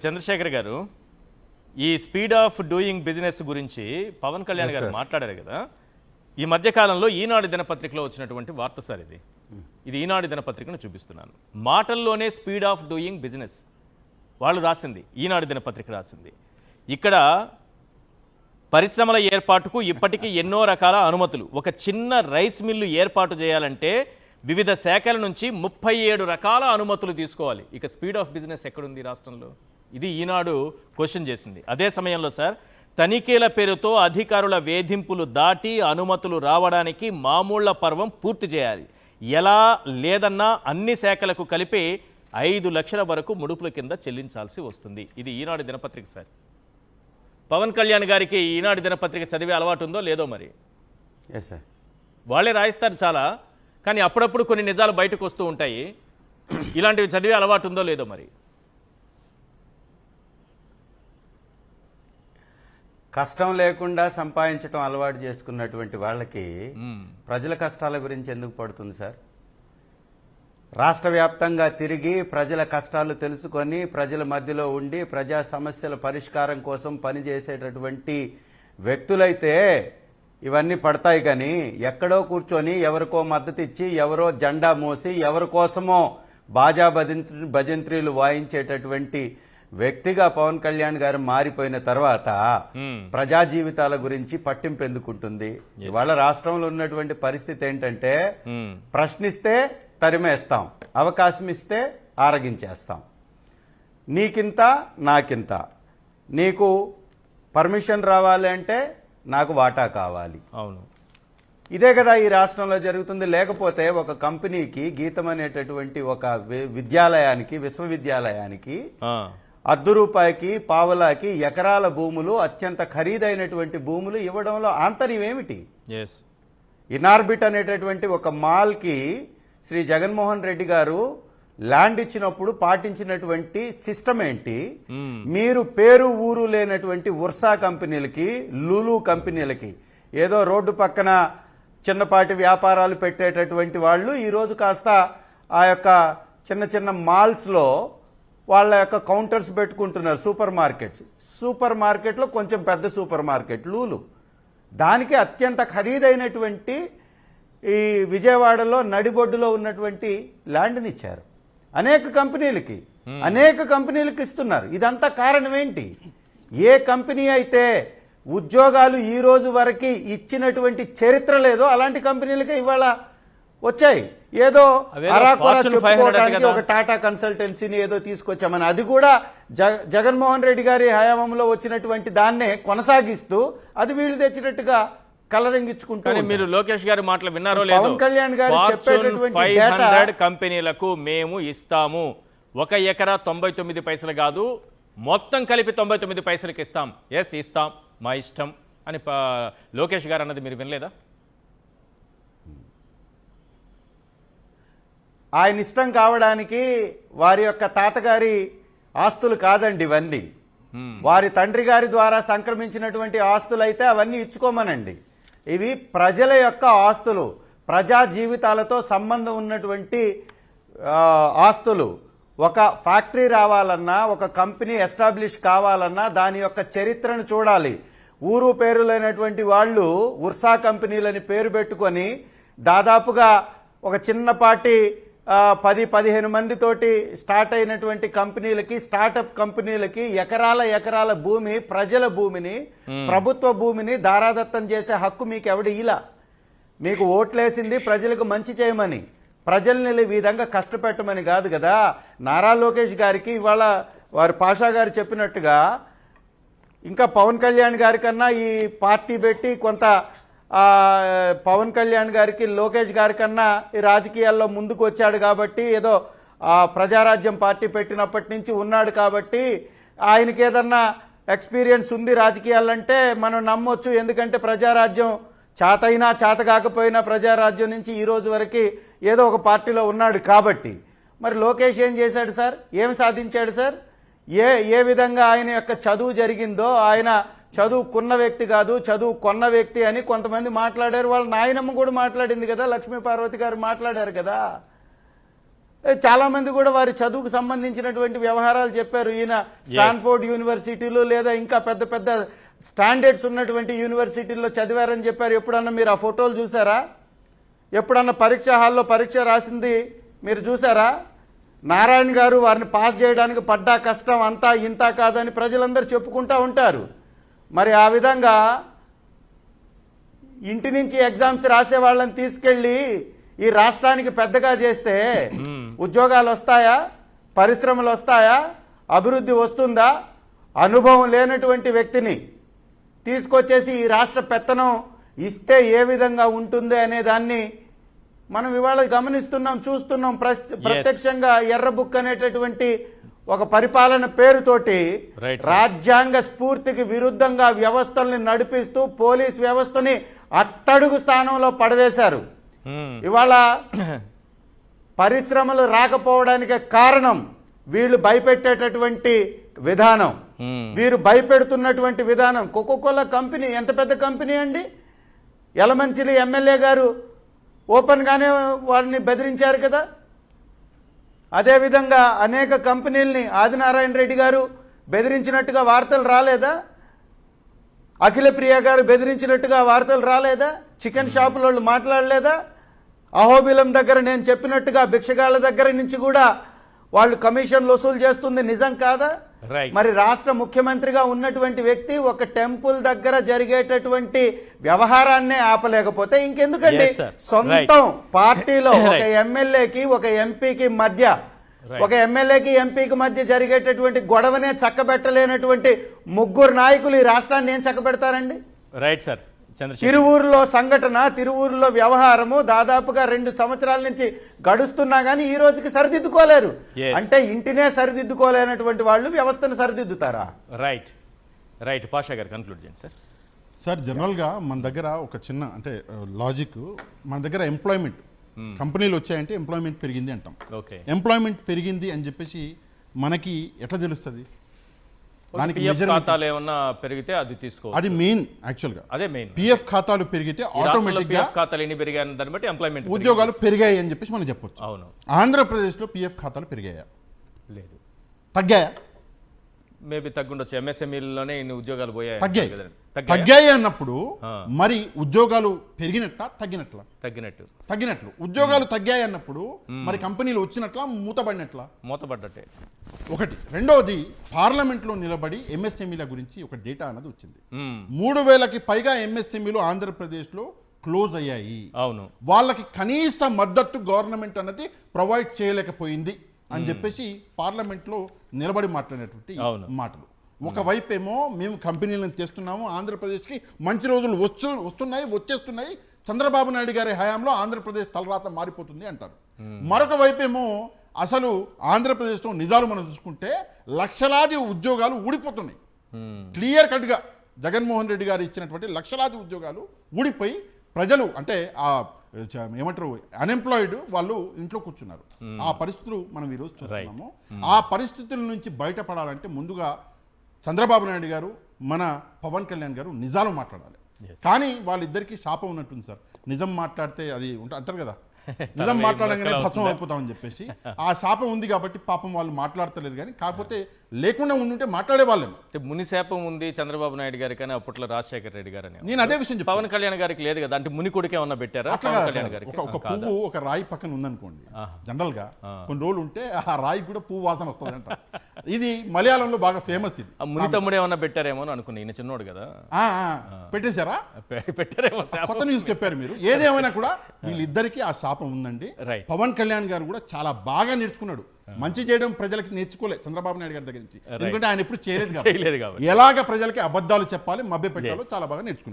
చంద్రశేఖర్ గారు ఈ speed of doing business గురించి పవన్ కళ్యాణ్ గారు మాట్లాడారు కదా. ఈ మధ్య కాలంలో ఈనాడు దినపత్రికలో వచ్చినటువంటి వార్త సార్ ఇది ఈనాడు దినపత్రికను చూపిస్తున్నాను. మాటల్లోనే స్పీడ్ ఆఫ్ డూయింగ్ బిజినెస్ వాళ్ళు రాసింది, ఈనాడు దినపత్రిక రాసింది. ఇక్కడ పరిశ్రమల ఏర్పాటుకు ఇప్పటికీ ఎన్నో రకాల అనుమతులు. ఒక చిన్న రైస్ మిల్లు ఏర్పాటు చేయాలంటే వివిధ శాఖల నుంచి 37 రకాల అనుమతులు తీసుకోవాలి. ఇక స్పీడ్ ఆఫ్ బిజినెస్ ఎక్కడుంది రాష్ట్రంలో? ఇది ఈనాడు క్వశ్చన్ చేసింది. అదే సమయంలో సార్, తనిఖీల పేరుతో అధికారుల వేధింపులు దాటి అనుమతులు రావడానికి మామూళ్ల పర్వం పూర్తి చేయాలి. ఎలా లేదన్నా అన్ని శాఖలకు కలిపి 5 లక్షల వరకు ముడుపుల కింద చెల్లించాల్సి వస్తుంది. ఇది ఈనాడు దినపత్రిక సార్. పవన్ కళ్యాణ్ గారికి ఈనాడు దినపత్రిక చదివే అలవాటు ఉందో లేదో మరి. ఎస్ సార్, వాళ్ళే రాయిస్తారు చాలా, కానీ అప్పుడప్పుడు కొన్ని నిజాలు బయటకు వస్తూ ఉంటాయి. ఇలాంటివి చదివే అలవాటు ఉందో లేదో మరి. కష్టం లేకుండా సంపాదించడం అలవాటు చేసుకున్నటువంటి వాళ్ళకి ప్రజల కష్టాల గురించి ఎందుకు పడుతుంది సార్? రాష్ట్ర వ్యాప్తంగా తిరిగి ప్రజల కష్టాలు తెలుసుకొని ప్రజల మధ్యలో ఉండి ప్రజా సమస్యల పరిష్కారం కోసం పనిచేసేటటువంటి వ్యక్తులైతే ఇవన్నీ పడతాయి. కానీ ఎక్కడో కూర్చొని ఎవరికో మద్దతు ఇచ్చి ఎవరో జెండా మోసి ఎవరి కోసమో బాజా భజంత్రీలు వాయించేటటువంటి వ్యక్తిగా పవన్ కళ్యాణ్ గారు మారిపోయిన తర్వాత ప్రజా జీవితాల గురించి పట్టింపు ఎందుకుంటుంది? ఇవాళ రాష్ట్రంలో ఉన్నటువంటి పరిస్థితి ఏంటంటే, ప్రశ్నిస్తే తరిమేస్తాం, అవకాశం ఇస్తే ఆరగించేస్తాం. నీకింత నాకింత, నీకు పర్మిషన్ రావాలి అంటే నాకు వాటా కావాలి. అవును, ఇదే కదా ఈ రాష్ట్రంలో జరుగుతుంది. లేకపోతే ఒక కంపెనీకి, గీతం అనేటటువంటి ఒక విద్యాలయానికి, విశ్వవిద్యాలయానికి ₹1 పావలాకి ఎకరాల భూములు, అత్యంత ఖరీదైనటువంటి భూములు ఇవ్వడంలో ఆంతర్యం ఏమిటి? ఇనార్బిట్ అనేటటువంటి ఒక మాల్కి శ్రీ జగన్మోహన్ రెడ్డి గారు ల్యాండ్ ఇచ్చినప్పుడు పాటించినటువంటి సిస్టమ్ ఏంటి? మీరు పేరు ఊరు లేనటువంటి ఉర్సా కంపెనీలకి, లూలు కంపెనీలకి, ఏదో రోడ్డు పక్కన చిన్నపాటి వ్యాపారాలు పెట్టేటటువంటి వాళ్ళు ఈరోజు కాస్త ఆ యొక్క చిన్న చిన్న మాల్స్లో వాళ్ళ యొక్క కౌంటర్స్ పెట్టుకుంటున్నారు. సూపర్ మార్కెట్లో కొంచెం పెద్ద సూపర్ మార్కెట్ లూలు, దానికి అత్యంత ఖరీదైనటువంటి ఈ విజయవాడలో నడిబొడ్డులో ఉన్నటువంటి ల్యాండ్ని ఇచ్చారు. అనేక కంపెనీలకి ఇస్తున్నారు. ఇదంతా కారణం ఏంటి? ఏ కంపెనీ అయితే ఉద్యోగాలు ఈ రోజు వరకు ఇచ్చినటువంటి చరిత్ర లేదో అలాంటి కంపెనీలకే ఇవాళ వచ్చాయి. ఏదో ఒక టాటా కన్సల్టెన్సీని ఏదో తీసుకొచ్చామని, అది కూడా జగన్మోహన్ రెడ్డి గారి హయాంలో వచ్చినటువంటి దాన్నే కొనసాగిస్తూ అది వీళ్ళు తెచ్చినట్టుగా కలరింగించుకుంటారు. మీరు లోకేష్ గారి మాటలు విన్నారో లేదో? పవన్ కళ్యాణ్ గారు చెప్పేటటువంటి 500 కంపెనీలకు మేము ఇస్తాము, 1 ఎకరా 99 పైసలు కాదు, మొత్తం కలిపి 99 పైసలకి ఇస్తాం. ఎస్, ఇస్తాం, మా ఇష్టం అని లోకేష్ గారు అన్నది మీరు వినలేదా? ఆయన ఇష్టం కావడానికి వారి యొక్క తాతగారి ఆస్తులు కాదండి ఇవన్నీ. వారి తండ్రి గారి ద్వారా సంక్రమించినటువంటి ఆస్తులు అయితే అవన్నీ ఇచ్చుకోమనండి. ఇవి ప్రజల యొక్క ఆస్తులు, ప్రజా జీవితాలతో సంబంధం ఉన్నటువంటి ఆస్తులు. ఒక ఫ్యాక్టరీ రావాలన్నా, ఒక కంపెనీ ఎస్టాబ్లిష్ కావాలన్నా దాని యొక్క చరిత్రను చూడాలి. ఊరు పేరు లేనటువంటి వాళ్ళు ఉర్సా కంపెనీలని పేరు పెట్టుకొని దాదాపుగా ఒక చిన్నపాటి 10-15 మందితోటి స్టార్ట్ అయినటువంటి కంపెనీలకి, స్టార్టప్ కంపెనీలకి ఎకరాల భూమి, ప్రజల భూమిని, ప్రభుత్వ భూమిని దారాదత్తం చేసే హక్కు మీకు ఎవడు ఇలా? మీకు ఓట్లేసింది ప్రజలకు మంచి చేయమని, ప్రజల్ని ఈ విధంగా కష్టపెట్టమని కాదు కదా. నారా లోకేష్ గారికి ఇవాళ వారు పాషా గారు చెప్పినట్టుగా ఇంకా పవన్ కళ్యాణ్ గారి కన్నా ఈ పార్టీ పెట్టి కొంత పవన్ కళ్యాణ్ గారికి, లోకేష్ గారి కన్నా ఈ రాజకీయాల్లో ముందుకు వచ్చాడు కాబట్టి, ఏదో ప్రజారాజ్యం పార్టీ పెట్టినప్పటి నుంచి ఉన్నాడు కాబట్టి ఆయనకి ఏదన్నా ఎక్స్పీరియన్స్ ఉంది రాజకీయాలంటే మనం నమ్మొచ్చు. ఎందుకంటే ప్రజారాజ్యం చేతైనా చేత కాకపోయినా ప్రజారాజ్యం నుంచి ఈ రోజు వరకు ఏదో ఒక పార్టీలో ఉన్నాడు కాబట్టి. మరి లోకేష్ ఏం చేశాడు సార్? ఏం సాధించాడు సార్? ఏ విధంగా ఆయన యొక్క చదువు జరిగిందో, ఆయన చదువుకున్న వ్యక్తి కాదు, చదువు కొన్న వ్యక్తి అని కొంతమంది మాట్లాడారు. వాళ్ళ నాయనమ్మ కూడా మాట్లాడింది కదా, లక్ష్మీ పార్వతి గారు మాట్లాడారు కదా. చాలా మంది కూడా వారి చదువుకు సంబంధించినటువంటి వ్యవహారాలు చెప్పారు. ఈయన స్టాన్ఫోర్డ్ యూనివర్సిటీలో లేదా ఇంకా పెద్ద పెద్ద స్టాండర్డ్స్ ఉన్నటువంటి యూనివర్సిటీల్లో చదివారని చెప్పారు. ఎప్పుడన్నా మీరు ఆ ఫోటోలు చూసారా? ఎప్పుడన్నా పరీక్ష హాల్లో పరీక్ష రాసింది మీరు చూసారా? నారాయణ గారు వారిని పాస్ చేయడానికి పడ్డా కష్టం అంతా ఇంత కాదని ప్రజలందరూ చెప్పుకుంటూ ఉంటారు. మరి ఆ విధంగా ఇంటి నుంచి ఎగ్జామ్స్ రాసే వాళ్ళని తీసుకెళ్ళి ఈ రాష్ట్రానికి పెద్దగా చేస్తే ఉద్యోగాలు వస్తాయా? పరిశ్రమలు వస్తాయా? అభివృద్ధి వస్తుందా? అనుభవం లేనటువంటి వ్యక్తిని తీసుకొచ్చేసి ఈ రాష్ట్ర పెత్తనం ఇస్తే ఏ విధంగా ఉంటుంది అనే దాన్ని మనం ఇవాళ గమనిస్తున్నాం, చూస్తున్నాం. ప్రత్యక్షంగా ఎర్ర బుక్ అనేటటువంటి ఒక పరిపాలన పేరుతోటి రాజ్యాంగ స్ఫూర్తికి విరుద్ధంగా వ్యవస్థల్ని నడిపిస్తూ పోలీస్ వ్యవస్థని అట్టడుగు స్థానంలో పడవేశారు. ఇవాళ పరిశ్రమలు రాకపోవడానికి కారణం వీళ్ళు భయపెట్టేటటువంటి విధానం, వీరు భయపెడుతున్నటువంటి విధానం. కోకోకోలా కంపెనీ ఎంత పెద్ద కంపెనీ అండి. యలమంచిలి ఎమ్మెల్యే గారు ఓపెన్గానే వారిని బెదిరించారు కదా. అదేవిధంగా అనేక కంపెనీల్ని ఆదినారాయణ రెడ్డి గారు బెదిరించినట్టుగా వార్తలు రాలేదా? అఖిల ప్రియ గారు బెదిరించినట్టుగా వార్తలు రాలేదా? చికెన్ షాపుల వాళ్ళు మాట్లాడలేదా? అహోబిలం దగ్గర నేను చెప్పినట్టుగా భిక్షగాళ్ళ దగ్గర నుంచి కూడా వాళ్ళు కమిషన్లు వసూలు చేస్తుంది నిజం కాదా? మరి రాష్ట్ర ముఖ్యమంత్రిగా ఉన్నటువంటి వ్యక్తి ఒక టెంపుల్ దగ్గర జరిగేటటువంటి వ్యవహారాన్నే ఆపలేకపోతే ఇంకెందుకండి? సొంతం పార్టీలో ఒక ఎమ్మెల్యేకి ఒక ఎంపీకి మధ్య, ఒక ఎమ్మెల్యేకి ఎంపీకి మధ్య జరిగేటటువంటి గొడవనే చక్కబెట్టలేనటువంటి ముగ్గురు నాయకులు ఈ రాష్ట్రాన్ని ఏం చక్కబెడతారండి? Right sir. తిరువూరులో సంఘటన, తిరువూరులో వ్యవహారము దాదాపుగా 2 సంవత్సరాల నుంచి గడుస్తున్నా కానీ ఈ రోజుకి సరిదిద్దుకోలేరు. అంటే ఇంటినే సరిదిద్దుకోలేనటువంటి వాళ్ళు వ్యవస్థను సరిదిద్దుతారా? Right right. పాషా గారు కన్క్లూడ్ చేయండి సార్. సార్, జనరల్గా మన దగ్గర ఒక చిన్న అంటే లాజిక్, మన దగ్గర ఎంప్లాయ్మెంట్ కంపెనీలు వచ్చాయంటే ఎంప్లాయ్మెంట్ పెరిగింది అంటాం. ఎంప్లాయ్మెంట్ పెరిగింది అని చెప్పేసి మనకి ఎట్లా తెలుస్తుంది? దానికి ఖాతాలు ఏమన్నా పెరిగితే అది తీసుకో, అది మెయిన్. యాక్చువల్గా అదే మెయిన్. పిఎఫ్ ఖాతాలు పెరిగితే ఆటోమేటిక్గా ఖాతాలు ఎన్ని పెరిగాయని దాన్ని బట్టి ఎంప్లాయ్మెంట్ ఉద్యోగాలు పెరిగాయి అని చెప్పేసి మనం చెప్పొచ్చు. అవును. ఆంధ్రప్రదేశ్లో పిఎఫ్ ఖాతాలు పెరిగాయా? లేదు. తగ్గాయా? మేబీ తగ్గుండొచ్చు. ఎంఎస్ఎంఈలోనే ఇన్ని ఉద్యోగాలు పోయాయి. తగ్గాయి అన్నప్పుడు మరి ఉద్యోగాలు పెరిగినట్ట తగ్గినట్ల? తగ్గినట్లు. ఉద్యోగాలు తగ్గాయి అన్నప్పుడు మరి కంపెనీలు వచ్చినట్ల మూతపడినట్ల? మూతపడ్డట్టే. ఒకటి. రెండవది, పార్లమెంట్లో నిలబడి ఎంఎస్ఎంఈల గురించి ఒక డేటా అన్నది వచ్చింది. 3000కి పైగా ఎంఎస్ఎంఈలు ఆంధ్రప్రదేశ్లో క్లోజ్ అయ్యాయి. అవును. వాళ్ళకి కనీస మద్దతు గవర్నమెంట్ అన్నది ప్రొవైడ్ చేయలేకపోయింది అని చెప్పేసి పార్లమెంట్లో నిలబడి మాట్లాడినటువంటి మాటలు. ఒకవైపు ఏమో మేము కంపెనీలను తెస్తున్నాము, ఆంధ్రప్రదేశ్కి మంచి రోజులు వచ్చేస్తున్నాయి, చంద్రబాబు నాయుడు గారి హయాంలో ఆంధ్రప్రదేశ్ తలరాత మారిపోతుంది అంటారు. మరొక వైపేమో అసలు ఆంధ్రప్రదేశ్లో నిజాలు మనం చూసుకుంటే లక్షలాది ఉద్యోగాలు ఊడిపోతున్నాయి. క్లియర్ కట్గా జగన్మోహన్ రెడ్డి గారు ఇచ్చినటువంటి లక్షలాది ఉద్యోగాలు ఊడిపోయి ప్రజలు అంటే ఆ ఏమంటారు అన్ఎంప్లాయిడ్ వాళ్ళు ఇంట్లో కూర్చున్నారు. ఆ పరిస్థితులు మనం ఈరోజు చూస్తున్నాము. ఆ పరిస్థితుల నుంచి బయటపడాలంటే ముందుగా చంద్రబాబు నాయుడు గారు, మన పవన్ కళ్యాణ్ గారు నిజాలు మాట్లాడాలి. కానీ వాళ్ళిద్దరికీ శాపం ఉన్నట్టుంది సార్. నిజం మాట్లాడితే అది అంటారు కదా, నిజం మాట్లాడగానే భస్మం అయిపోతామని చెప్పేసి ఆ శాపం ఉంది కాబట్టి పాపం వాళ్ళు మాట్లాడతలేరు. కానీ కాకపోతే లేకుండా ఉండుంటే మాట్లాడే వాళ్ళేమో. ముని శాపం ఉంది చంద్రబాబు నాయుడు గారికి కానీ అప్పట్లో రాజశేఖర రెడ్డి గారు అని. నేను అదే విషయం పవన్ కళ్యాణ్ గారికి లేదు కదా, అంటే ముని కొడుకు ఏమన్నా పెట్టారా? ఒక పువ్వు ఒక రాయి పక్కన ఉందనుకోండి, జనరల్ గా కొన్ని రోజులు ఉంటే ఆ రాయి కూడా పువ్వు వాసన వస్తుంది అంట. ఇది మలయాళంలో బాగా ఫేమస్. ఇది ముని తమ్ముడు ఏమన్నా పెట్టారేమో అనుకున్నా. ఈయన చిన్నోడు కదా. పెట్టేశారా? పెట్టారేమో. కొత్త న్యూస్ చెప్పారు మీరు. ఏదేమైనా కూడా వీళ్ళిద్దరికీ ఆ శాపం ఉందండి. పవన్ కళ్యాణ్ గారు కూడా చాలా బాగా నేర్చుకున్నాడు. మంచి చేయడం ప్రజలకి నేర్చుకోలే చంద్రబాబు నాయుడు గారి దగ్గర నుంచి. ఎందుకంటే ఆయన ఎప్పుడు చేయలేదు కాబట్టి ఎలాగ ప్రజలకి అబద్ధాలు చెప్పాలి, మభ్య పెట్టాలో చాలా బాగా నేర్చుకున్నాడు.